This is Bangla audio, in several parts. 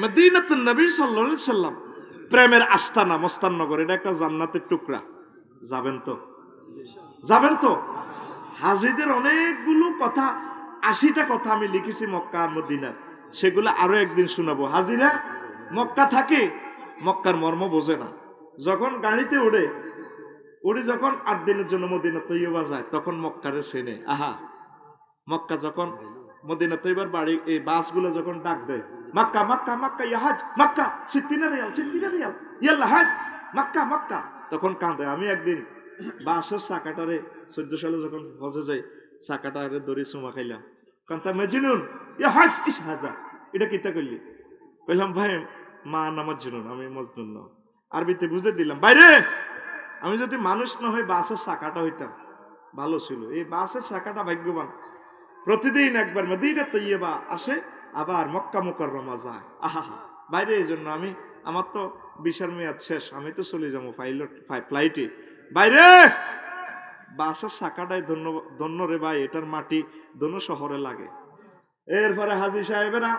মদিনাতুন নবী সাল্লাল্লাহু আলাইহি সাল্লাম প্রেমের আস্তানা মস্তাননগর, এটা একটা জান্নাতের টুকরা। যাবেন তো? যাবেন তো? হাজীদের অনেকগুলো কথা, 80টা কথা আমি লিখেছি মক্কা আর মদিনার, সেগুলো আরো একদিন শোনাবো। হাজিরা মক্কা থাকে, মক্কার মর্ম বোঝে না। যখন গাড়িতে উড়ে যখন 8 দিনের জন্য মদিনা তৈয়বা যায়, তখন মক্কারে চেনে। আহা, মক্কা যখন মদিনা তৈয়বার বাড়ি, এই বাসগুলো যখন ডাক দেয়, মক্কা মক্কা মক্কা ইয়া হাজ মক্কা, সিদ্দিনা রিয়াল ইয়াল্লা হাজ মক্কা মক্কা, তখন কাঁদে। আমি একদিন বাসের চাকাটারে 14 সালে যখন হজে যাই, চাকাটারে দড়ি চুমা খাইলাম। কান্তা মেজিনুন ইয়া হাজ ইস হাজা, এটা কিতা করলি? কইলাম ভাই মা নামাজ জুনুন, আমি মজনুন না। আরবিতে বুঝে দিলাম, বাইরে আমি যদি মানুষ না হই বাসের চাকাটা হইতাম ভালো ছিল। এই বাসের চাকাটা ভাগ্যবান, প্রতিদিন একবার মদিনা তৈয়বা আসে, আবার মক্কা মুকাররমা যায়। আহা, বাইরে। এই জন্য আমার তো ভিসার মেয়াদ শেষ, আমি তো চলে যাবো ফ্লাইটে। বাইরে বাসের চাকাটাই ধন্য রে ভাই, এটার মাটি দোনো শহরে লাগে। এরপরে হাজী সাহেবেরা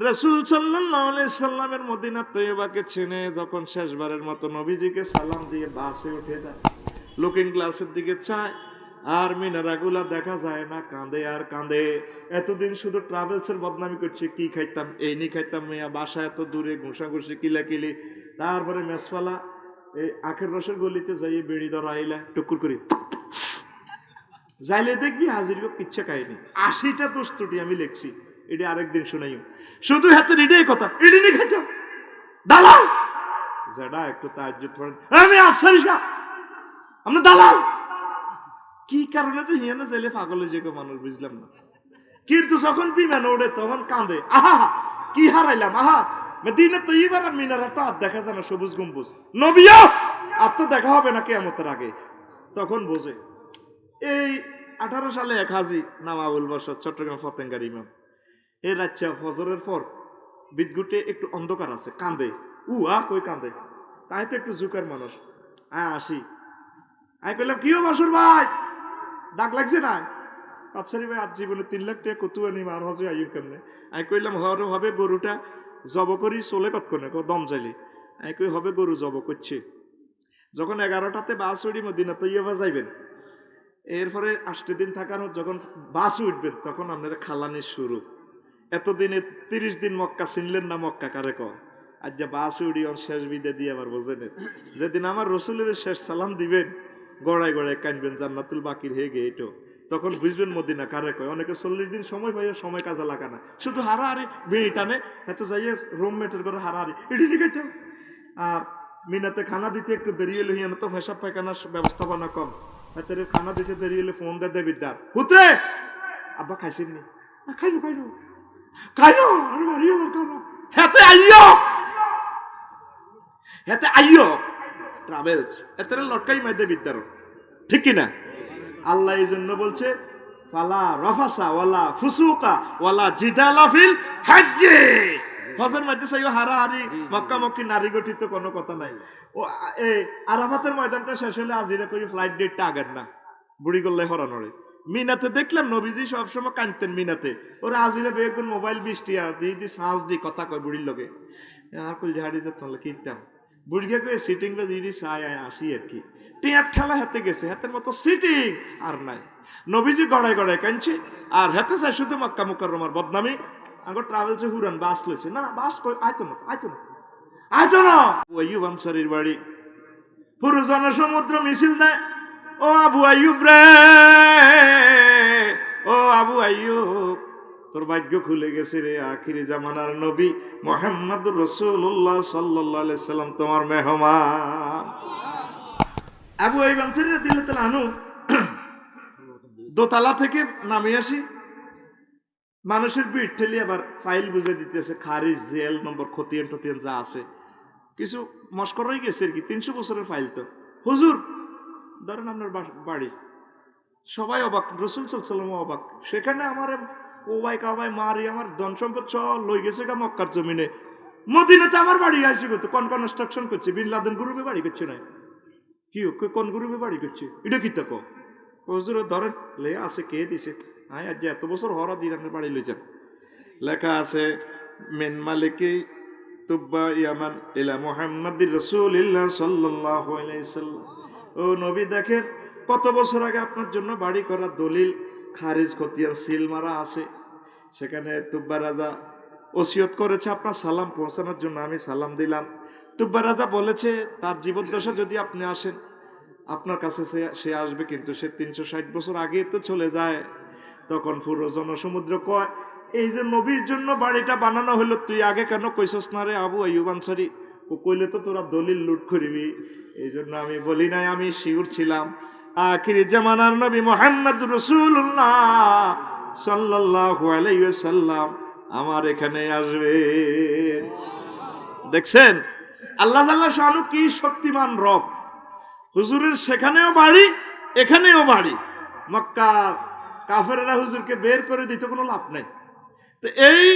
রাসূল সাল্লাল্লাহু আলাইহি সাল্লামের মদিনা তৈয়বাকে চেনে। যখন শেষবারের মতো নবীজিকে সালাম দিয়ে বাসে উঠে যায়, লুকিং গ্লাসের দিকে চায়, আর মিনারাগুলা দেখা যায় না, কাঁদে আর কাঁদে। এতদিন শুধু ট্রাভেলসের বদনামি করছে, কি খাইতাম এই নি খাইতাম, মেয়া বাসা এত দূরে, ঘুষাঘুষি কিলাকিলি। তারপরে মেসওয়ালা এই আখের রসের গলিতে যাই বেড়ি ধরা আইলা টুকুর করি যাইলে দেখবি হাজির কিচ্ছা কাহিনী। 80টা দোস্তুটি আমি লিখছি, এটি আরেকদিন শোনাইও। শুধু হাতের এটাই কথা, এটি নিয়ে খাইতাম দালাল যেটা একটু তাহাজ্জুদ পড়েন, আমি আফসারি সাহেব আমরা দালাল। কি কারণে যে হিয়ানো যাইলে পাগল হয়ে যায় মানুষ, বুঝলাম না। কিন্তু যখন বিমান ওড়ে তখন কাঁদে, আহা কি হারাইলাম। আহা, মদিনা তৈয়বার আর মিনারটা আর দেখা যায় না, সবুজ গম্বুজ। নবীও আর তো দেখা হবে না কিয়ামতের আগে, তখন বোঝে। এই 18 সালে এক হাজি নাম আবুল বাশার, চট্টগ্রাম ফতেঙ্গার ইমাম। এই রাচ্চা ফজরের পর বিদ্যুটে একটু অন্ধকার আছে, কাঁদে। কই কাঁদে? তাই তো একটু জুকার মানুষ। আসি, আমি কইলাম কিও বাসুর ভাই, ডাক লাগছে না? আফসারি ভাই আজ জীবনে 3 লাখ টাকা কত আনি মার হজে আইব কেমনে? আমি কইলাম হবে গরুটা জব করি চলে কতক্ষণে দম যাইলি। আমি কই হবে গরু জব করছে। যখন 11টাতে বাস উঠি মদিনা তৈয়বা যাইবেন, এরপরে 8 দিন থাকার যখন বাস উঠবেন, তখন আপনারা খালানি শুরু। এতদিনে 30 দিন মক্কা চিনলেন না, মক্কা কারে কয়? আজ যে বাস উড়ি ওর শেষ বিদে দিয়ে আবার বোঝেন, যেদিন আমার রসুলের শেষ সালাম দিবেন, গড়ায় গড়ায় কানবেন জান্নাতুল বাকির হে গে এটো, তখন বুঝবেন মদিনা কারে কয়। অনেকে 40 দিন সময় পাই, সময় কাজে লাগা না, শুধু হারাহারি বেড়ি টানে। এত যাইয়ে রুমমেটের ঘরে হারাহারি এটি নিখাইতাম। আর মিনাতে খানা দিতে একটু দেরি হলে হিয়ানো তো পেশাব পায়খানার ব্যবস্থাপনা কম, হাতে খানা দিতে দেরি হলে ফোন দেয় দেবিদ্দার, পুত্রে আব্বা খাইছেন নি? খাইনো আরে মারিও আমার খানো হেতে আইয়ো ট্রাভেলস এতে লটকাই মাইদে বিদ্যার, ঠিক কিনা? আল্লাহ এই জন্য বলছে ফালা রাফাসা ওয়ালা ফুসুকা ওয়ালা জিদালা ফিল হজ্জ। হজের মধ্যে চাইও হারাহারি মক্কা মক্কি নারী গঠিত কোনো কথা নাই। ও আরাফাতের ময়দানটা শেষ হলে আজিরা কই ফ্লাইট ডেটটা আগের না, বুড়ি করলে হরানরে। মিনাতে দেখলাম নবীজি সবসময় কাঁদতেন মিনাতে, ওরা আজিরা বেগুন মোবাইল 20 টিয়া দি সাঁজ দি কথা কয় বুড়ির লগে। আর কুল ঝাড়ি যাচ্ছ কিনতাম বুড়িকে কয়ে সিটিং বা দিদি চাই আসি আর কি। টিয়ার ঠেলা হাতে গেছে, হাতের মতো সিটিং আর নাই। নবীজি গড়ায় গড়ায় কাঁদছে, আর হাতে চাই শুধু মক্কা মুকাররমার বদনামি। আগর ট্রাভেলসে হুরান বাস লইছে না, বাস কই আইতো না। আইয়ুব আনসারীর বাড়ি, পুরো জনসমুদ্র মিছিল দেয়, ও আবু আইয়ুব রে, ও আবু আইয়ুব তোর ভাগ্য খুলে গেছে রে, আখিরি জামানার নবী মুহাম্মদুর রাসূলুল্লাহ সাল্লাল্লাহু আলাইহি সাল্লাম তোমার মেহমান। আবু আইয়ুব আনসারী রাদিয়াল্লাহু তাআলা আনহু দোতলা থেকে নামে আসি, মানুষের ভিড় ঠেলি, আবার ফাইল বুঝে দিতেছে, খারিজ জেল নম্বর খতিয়ান টতিয়ান যা আছে, কিছু মস্কর হয়ে গেছে আর কি। 300 বছরের ফাইল তো। হুজুর ধরেন আপনার বাড়ি, সবাই অবাক, রাসূল সাল্লাল্লাহু আলাইহি ওয়াসাল্লাম অবাক। সেখানে আমার কোবাই কাবাই মারি আমার ধন সম্পদ সব লই গেছে গা মক্কার জমিনে, মদিনাতে আমার বাড়ি আইসি করতো, কনস্ট্রাকশন করছে, বিন লাদেন গ্রুপে বাড়ি করছে না কি, কোন গ্রুপে বাড়ি করছে, এটা কি তাকো? হুজুর ধরেন লে আছে, কে দিছে? আজ এত বছর হরা দিন আপনার বাড়ি লই যান, লেখা আছে মিন মালিকি তুব্বা ইয়ামান ইলা মুহাম্মাদির রাসূলিল্লাহ সাল্লাল্লাহু আলাইহি সাল্লাম। ও নবী, দেখেন কত বছর আগে আপনার জন্য বাড়ি করা দলিল খারিজ খতিয়ান সিল মারা আছে। সেখানে তুব্বা রাজা ওসিয়ত করেছে আপনার সালাম পৌঁছানোর জন্য, আমি সালাম দিলাম। তুব্বা রাজা বলেছে তার জীবদ্দশা যদি আপনি আসেন আপনার কাছে সে আসবে, কিন্তু সে 360 বছর আগে তো চলে যায়। তখন পুরো জনসমুদ্র কয়, এই যে নবীর জন্য বাড়িটা বানানো হলো, তুই আগে কেন কইছস না রে আবু আইয়ুব আনসারী? ও কইলে তো তোরা দলিল লুট করবি, এই জন্য আমি বলি নাই, আমি শিউর ছিলাম আখিরি জামানার নবী মুহাম্মদুর রাসূলুল্লাহ সাল্লাল্লাহু আলাইহি ওয়াসাল্লাম আমার এখানে আসবেন। দেখছেন আল্লাহ জাল্লা শানু কি শক্তিমান রব। হুজুরের সেখানেও বাড়ি, এখানেও বাড়ি। মক্কা কাফেররা হুজুরকে বের করে দিতে কোনো লাভ নেই। তো এই